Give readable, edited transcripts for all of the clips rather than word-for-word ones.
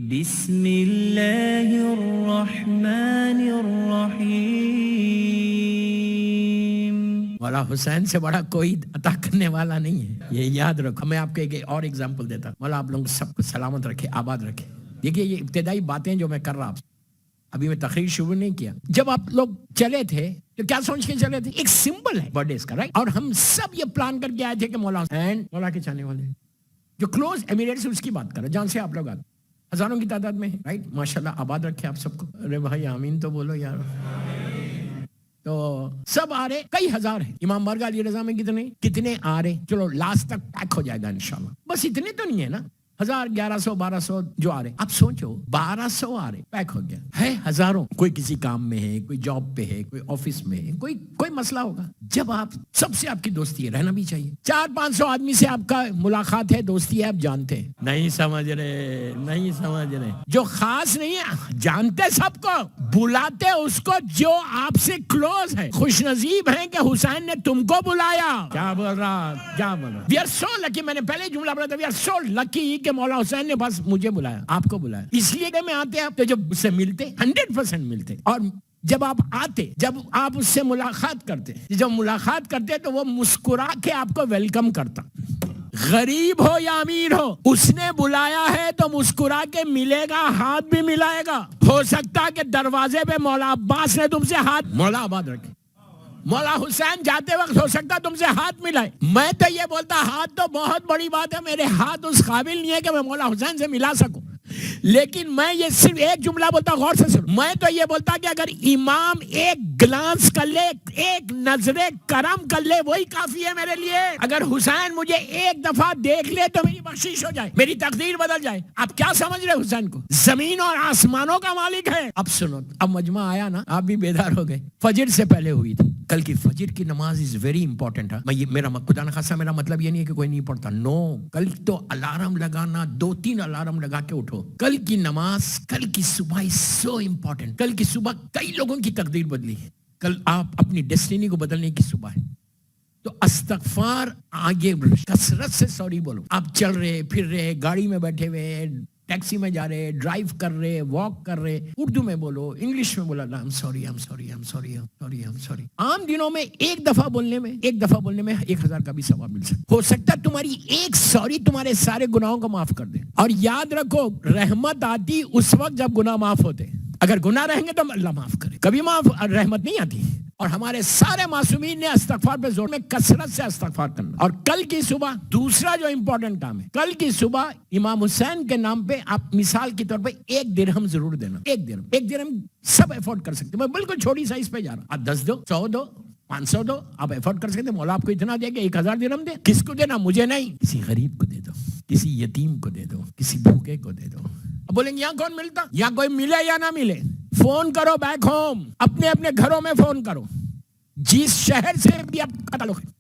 بسم اللہ الرحمن الرحیم. مولا حسین سے بڑا کوئی عطا کرنے والا نہیں ہے، یہ یاد رکھو. میں آپ کو ایک اور ایگزامپل دیتا ہوں. مولا آپ لوگوں سب کو سلامت رکھے، آباد رکھے. دیکھیے یہ ابتدائی باتیں جو میں کر رہا ہوں، ابھی میں تقریر شروع نہیں کیا. جب آپ لوگ چلے تھے تو کیا سوچ کے چلے تھے؟ ایک سمبل ہے برتھ ڈے کا، رائٹ؟ اور ہم سب یہ پلان کر کے آئے تھے کہ مولا حسین مولا کے چاہنے والے جو کلوز امیریٹ سے اس کی بات کرو، جان سے آپ لوگ آتے ہزاروں کی تعداد میں ہے، رائٹ؟ ماشاءاللہ آباد رکھے آپ سب کو. ارے بھائی آمین تو بولو یار. تو سب آ رہے، کئی ہزار ہیں. امام بارگاہ علی رضا میں کتنے آ رہے؟ چلو لاسٹ تک پیک ہو جائے گا انشاءاللہ. بس اتنے تو نہیں ہے نا، 1000 1100 1200 جو آ رہے. اب سوچو 1200 آ رہے، پیک ہو گیا ہے. ہزاروں کوئی کسی کام میں ہے، کوئی جاب پہ ہے، کوئی آفس میں ہے، کوئی مسئلہ ہوگا. جب آپ سب سے آپ کی دوستی ہے، رہنا بھی چاہیے. 400-500 آدمی سے آپ کا ملاقات ہے، دوستی ہے، آپ جانتے ہیں. نہیں سمجھ رہے جو خاص نہیں ہے، جانتے سب کو، بلاتے اس کو جو آپ سے کلوز ہے. خوش نصیب ہیں کہ حسین نے تم کو بلایا. کیا بول رہا وی آر سو لکی. میں نے پہلے جملہ بولا تھا، وی آر سو لکی کہ مولا حسین نے بس مجھے بلایا، آپ کو بلایا. اس لیے کہ میں آتے آپ تو جب اس سے ملتے 100% ملتے. اور جب آپ آتے، جب آپ اس سے ملاقات کرتے، جب ملاقات کرتے تو وہ مسکرا کے آپ کو ویلکم کرتا. غریب ہو یا امیر ہو، اس نے بلایا ہے تو مسکرا کے ملے گا، ہاتھ بھی ملائے گا. ہو سکتا کہ دروازے پہ مولا عباس نے تم سے ہاتھ، مولا آباد رکھے، مولا حسین جاتے وقت ہو سکتا تم سے ہاتھ ملائے. میں تو یہ بولتا ہاتھ تو بہت بڑی بات ہے، میرے ہاتھ اس قابل نہیں ہے کہ میں مولا حسین سے ملا سکوں. لیکن میں یہ صرف ایک جملہ بولتا، غور سے سنو. میں تو یہ بولتا کہ اگر امام ایک گلانس کر لے، ایک نظر کرم کر لے، وہی کافی ہے میرے لیے. اگر حسین مجھے ایک دفعہ دیکھ لے تو میری بخشش ہو جائے، میری تقدیر بدل جائے. آپ کیا سمجھ رہے حسین کو؟ زمین اور آسمانوں کا مالک ہے. اب سنو، اب مجمع آیا نا، آپ بھی بیدار ہو گئے. فجر سے پہلے ہوئی تھی. کل کی فجر کی نماز از ویری امپورٹنٹ ہے. میرا خدا نخواستہ میرا مطلب یہ نہیں ہے کہ کوئی نہیں پڑھتا، نو. کل تو الارم لگانا، 2-3 الارم لگا کے اٹھو. کل کی نماز، کل کی صبح از سو امپورٹنٹ. کل کی صبح کئی لوگوں کی تقدیر بدلی ہے. کل آپ اپنی ڈیسٹینی کو بدلنے کی صبح ہے. تو استغفار، آگے کثرت سے سوری بولو. آپ چل رہے، پھر رہے، گاڑی میں بیٹھے ہوئے، ٹیکسی میں جا رہے، ڈرائیو کر رہے، واک کر رہے، اردو میں بولو، انگلش میں بولا، I'm sorry. عام دنوں میں ایک دفعہ بولنے میں 1000 کا بھی ثواب مل سکتا. ہو سکتا ہے تمہاری ایک سوری تمہارے سارے گناہوں کو معاف کر دے. اور یاد رکھو، رحمت آتی اس وقت جب گناہ معاف ہوتے. اگر گناہ رہیں گے تو اللہ معاف کرے، کبھی رحمت نہیں آتی. اور ہمارے سارے معصومین نے استغفار پہ زور میں کثرت سے استغفار کرنا. اور کل کی صبح دوسرا جو امپورٹنٹ کام ہے، کل کی صبح امام حسین کے نام پہ آپ مثال کے طور پہ 1 درہم ضرور دینا. 1 درہم سب افورڈ کر سکتے. میں بالکل چھوٹی سائز پہ جا رہا. آپ 10 دو، 100 دو، 500 دو، آپ افورڈ کر سکتے. مولا آپ کو اتنا دے کہ 1000 درہم دے. کس کو دینا؟ مجھے نہیں، کسی غریب کو دے دو، کسی یتیم کو دے دو، کسی بھوکے کو دے دو. اب بولیں گے یہاں کون ملتا؟ یہاں کوئی ملے یا نہ ملے، فون کرو بیک ہوم، اپنے گھروں میں فون کرو، جس شہر سے بھی آپ کا تعلق ہے.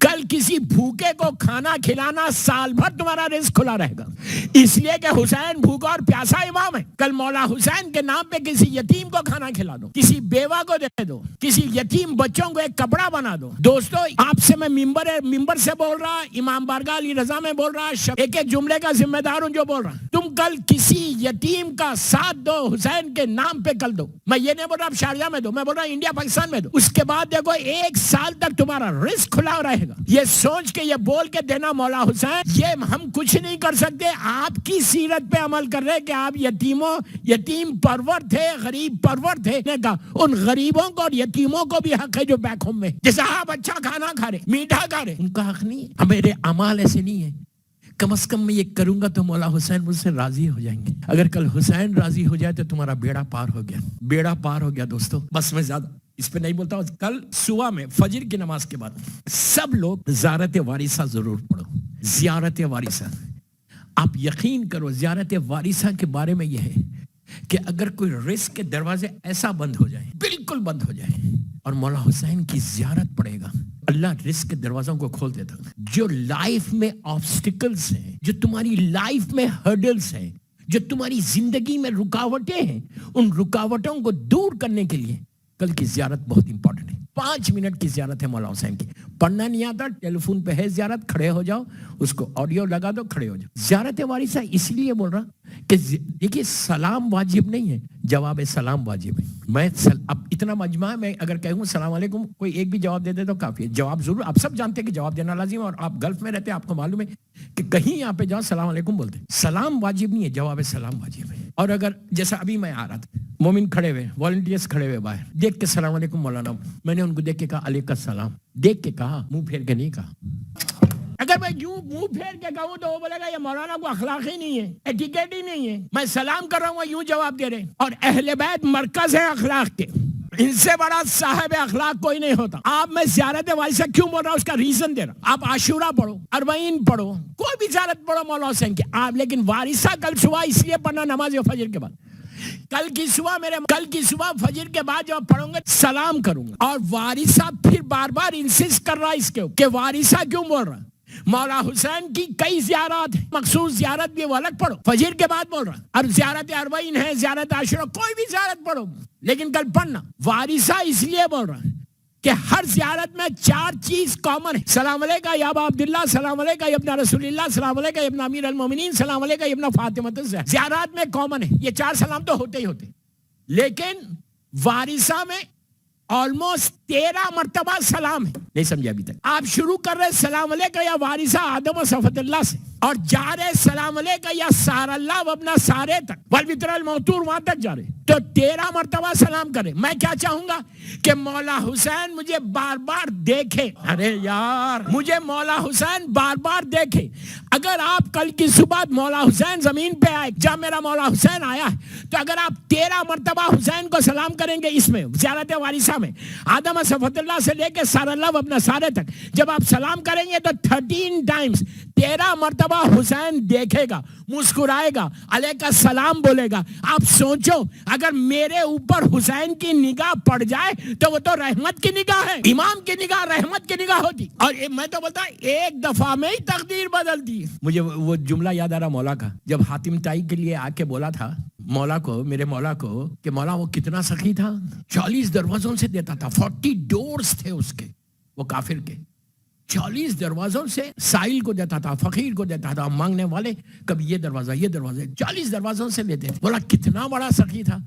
کل کسی بھوکے کو کھانا کھلانا سال بھر تمہارا رزق کھلا رہے گا. اس لیے کہ حسین بھوکا اور پیاسا امام ہے. کل مولا حسین کے نام پہ کسی یتیم کو کھانا کھلا دو، کسی بیوہ کو دے دو، کسی یتیم بچوں کو ایک کپڑا بنا دو. دوستو آپ سے میں ممبر سے بول رہا، امام بارگاہ علی رضا میں بول رہا، ایک جملے کا ذمہ دار ہوں جو بول رہا. تم کل کسی یتیم کا ساتھ دو، حسین کے نام پہ کل دو. میں یہ نہیں بول رہا آپ شارجہ میں دو، میں بول رہا انڈیا پاکستان میں دو. اس کے بعد دیکھو 1 سال تک تمہارا رزق کھلا رہے گا. یہ سوچ کے، یہ بول کے دینا مولا حسین یہ ہم کچھ نہیں کر سکتے، آپ کی سیرت پہ عمل کر رہے کہ آپ یتیم پرور تھے، غریب پرور تھے. ان غریبوں کو اور یتیموں کو بھی حق ہے جو بیک ہوم میں، جیسے آپ اچھا کھانا کھا رہے، میٹھا کھا رہے، ان کا حق نہیں ہے. میرے اعمال ایسے نہیں ہے. کم از کم میں یہ کروں گا تو مولا حسین مجھ سے راضی ہو جائیں گے. اگر کل حسین راضی ہو جائے تو تمہارا بیڑا پار ہو گیا دوستو. بس میں زیادہ اس پہ نہیں بولتا ہوں. کل صبح میں فجر کی نماز کے بعد سب لوگ زیارت وارثہ ضرور پڑھو. زیارت وارثہ، آپ یقین کرو، زیارت وارثہ کے بارے میں یہ ہے کہ اگر کوئی رزق کے دروازے ایسا بند ہو جائے، بالکل بند ہو جائے، اور مولا حسین کی زیارت پڑے گا، اللہ رزق کے دروازوں کو کھول دیتا. جو لائف میں آبسٹیکلز ہیں، جو تمہاری لائف میں ہرڈلز ہیں، جو تمہاری زندگی میں رکاوٹیں ہیں، ان رکاوٹوں کو دور کرنے کے لیے कल की ज़ियारत बहुत इंपॉर्टेंट है, 5 मिनट की ज़ियारत है मौला हुसैन की। पढ़ना नहीं आता, टेलीफोन पे है ज़ियारत, खड़े हो जाओ, उसको ऑडियो लगा दो, खड़े हो जाओ। ज़ियारत वारिसा इसीलिए बोल रहा कि देखिए सलाम वाजिब नहीं है, जवाब सलाम वाजिब है। अब इतना मजमा है, मैं अगर कहूँ सलाम अलैकुम, कोई एक भी जवाब दे दे तो काफ़ी है। जवाब जरूर, आप सब जानते हैं कि जवाब देना लाजिम, और आप गल्फ में रहते हैं, आपको मालूम है कि कहीं यहाँ पे जाओ सलाम अलैकुम बोलते हैं। सलाम वाजिब नहीं है, जवाब सलाम वाजिब है। और अगर जैसा अभी मैं आ रहा था, मोमिन खड़े हुए, वॉलंटियर्स खड़े हुए बाहर, देख के सलाम अलैकुम मौलाना, मैंने उनको देख के कहा अलैकुम सलाम, देख के कहा, मुंह फेर के नहीं कहा। अगर मैं यूं मुंह फेर के कहूं तो वो बोलेगा ये मौलाना को अखलाक ही नहीं है, एटिकेट ही नहीं है। मैं सलाम कर रहा हूं, यूं जवाब दे रहे। और अहले बैत मरकज है अखलाक के, इनसे बड़ा साहिब अखलाक कोई नहीं होता। आप मैं ज़ियारत वारिसा क्यों बोल रहा हूं, उसका रीजन दे रहा। आप आशूरा पढ़ो, अरबईन पढ़ो, कोई भी ज़ियारत पढ़ो मौला हुसैन की आप, लेकिन वारिसा कल सुबह इसलिए पढ़ना नमाज फजर के बाद। कल की सुबह फजर के बाद जब पढ़ूंगा सलाम करूंगा। और वारिसा फिर बार बार इंसिस्ट कर रहा इसके कि वारिसा क्यों बोल रहा। मौला हुसैन की कई ज़ियारत, मखसूस ज़ियारत भी वो अलग पढ़ो, फजर के बाद बोल रहा। और ज़ियारत अरबईन है, ज़ियारत आशुरा, कोई भी ज़ियारत पढ़ो, लेकिन कल पढ़ना वारिसा इसलिए बोल रहा कि हर ज़ियारत में 4 चीज कॉमन है। सलाम अलैका या अबा अब्दुल्लाह, सलाम अलैका या इब्न रसूलिल्लाह, सलाम अलैका या इब्न अमीर अल मोमिनीन, सलाम अलैका या इब्न फातिमा। ज़ियारत में कॉमन है, ये 4 सलाम तो होते ही होते, लेकिन वारिसा में ऑलमोस्ट 13 मर्तबा सलाम है। नहीं समझे अभी तक? आप शुरू कर रहे सलाम अलैका या वारिसा आदम और सफतुल्लाह से, और जा रहे सलाम अलैका या सारल्लाह वबना सारे तक, वल वितरल मौतूर, वहां तक जा रहे, तो 13 मर्तबा सलाम करें। मैं क्या चाहूंगा कि मौला हुसैन मुझे बार बार देखे। अरे यार, मुझे मौला हुसैन बार बार देखे। अगर आप कल की सुबह मौला हुसैन जमीन पे आए, जब मेरा मौला हुसैन आया है, तो अगर आप 13 मर्तबा हुसैन को सलाम करेंगे इसमें ज़ियारत वारिसा में, आदम सफतुल्लाह से लेके सारल्लाह वबना सारे तक, जब आप सलाम करेंगे तो 13 टाइम्स 13 मर्तबा हुसैन देखेगा, मुस्कुराएगा, अलैका सलाम बोलेगा। आप सोचो अगर मेरे ऊपर हुसैन की निगाह पड़ जाए तो वो तो रहमत की निगाह है, इमाम की निगाह रहमत की निगाह होती। और मैं तो बोलता एक दफा में ही तकदीर बदलती है। मुझे वो जुमला याद आ रहा मौला का, जब हातिम ताई के लिए आके बोला था मौला को, मेरे मौला को, कि मौला वो कितना सखी था, 40 दरवाजों से देता था, 40 डोर्स थे उसके, वो काफिर के 40 दरवाजों से साइल को देता था, फकीर को देता था, मांगने वाले कभी ये दरवाजा 40 दरवाजों से लेते थे। बोला कितना बड़ा सखी था।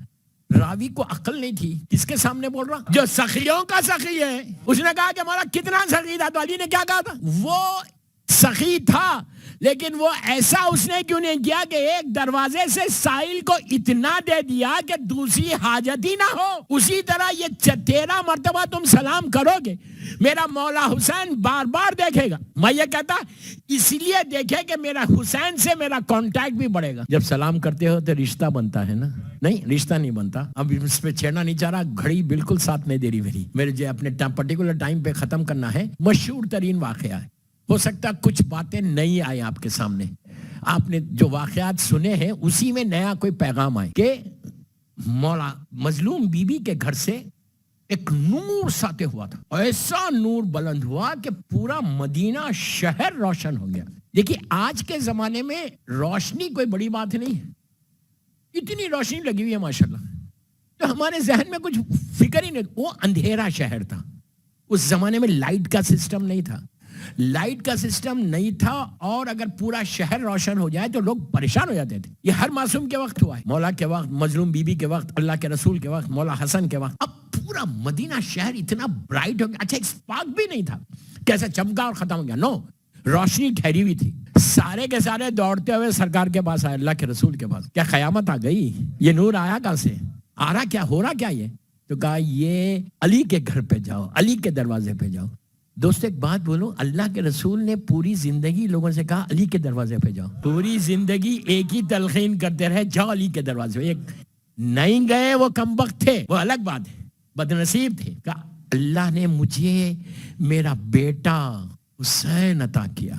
रावी को अक्ल नहीं थी, किसके सामने बोल रहा, जो सखियों का सखी है। उसने कहा कि मौला कितना सखी था, तो अली ने क्या कहा था, वो सखी था, लेकिन वो ऐसा उसने क्यों नहीं किया कि एक दरवाजे से साइल को इतना दे दिया कि दूसरी हाजत ही ना हो। उसी तरह ये 13 मर्तबा तुम सलाम करोगे, मेरा मौला हुसैन बार बार देखेगा। मैं ये कहता इसलिए देखे कि मेरा हुसैन से मेरा कांटेक्ट भी बढ़ेगा। जब सलाम करते हो तो रिश्ता बनता है ना, नहीं रिश्ता नहीं बनता। अब इस पे छेड़ना नहीं चाह रहा, घड़ी बिल्कुल साथ नहीं दे रही मेरे जो अपने पर्टिकुलर टाइम पे खत्म करना है। मशहूर तरीन वाकया है, हो सकता कुछ बातें नहीं आए आपके सामने, आपने जो वाकयात सुने हैं उसी में नया कोई पैगाम आए कि मौला मजलूम बीबी के घर से एक नूर साते हुआ था। ऐसा नूर बुलंद हुआ कि पूरा मदीना शहर रोशन हो गया। देखिए आज के जमाने में रोशनी कोई बड़ी बात नहीं है, इतनी रोशनी लगी हुई है माशाल्लाह, तो हमारे जहन में कुछ फिक्र ही नहीं। वो अंधेरा शहर था, उस जमाने में लाइट का सिस्टम नहीं था, और अगर पूरा शहर रोशन हो जाए तो लोग परेशान हो जाते थे। ये हर मासूम के वक्त हुआ है, मौला के वक्त, मजलूम बीबी के वक्त, अल्लाह के रसूल के वक्त, मौला हसन के वक्त। अब पूरा मदीना शहर इतना ब्राइट हो गया। अच्छा एक स्पार्क भी नहीं था, कैसा चमका और खत्म हो गया, नो, रोशनी ठहरी हुई थी। सारे के सारे दौड़ते हुए सरकार के पास आए, अल्लाह के रसूल के पास। क्या कयामत आ गई, ये नूर आया कहां से, आ रहा क्या, हो रहा क्या ये? तो कहा ये अली के घर पे जाओ, अली के दरवाजे पे जाओ। दोस्तों एक बात बोलो, अल्लाह के रसूल ने पूरी जिंदगी लोगों से कहा अली के दरवाजे पे जाओ, पूरी जिंदगी एक ही तलखीन करते रहे, जाओ अली के दरवाजे पे। एक नहीं गए वो कमबख्त थे, वो अलग बात है, बदनसीब थे। कहा अल्लाह ने मुझे मेरा बेटा हुसैन अता किया।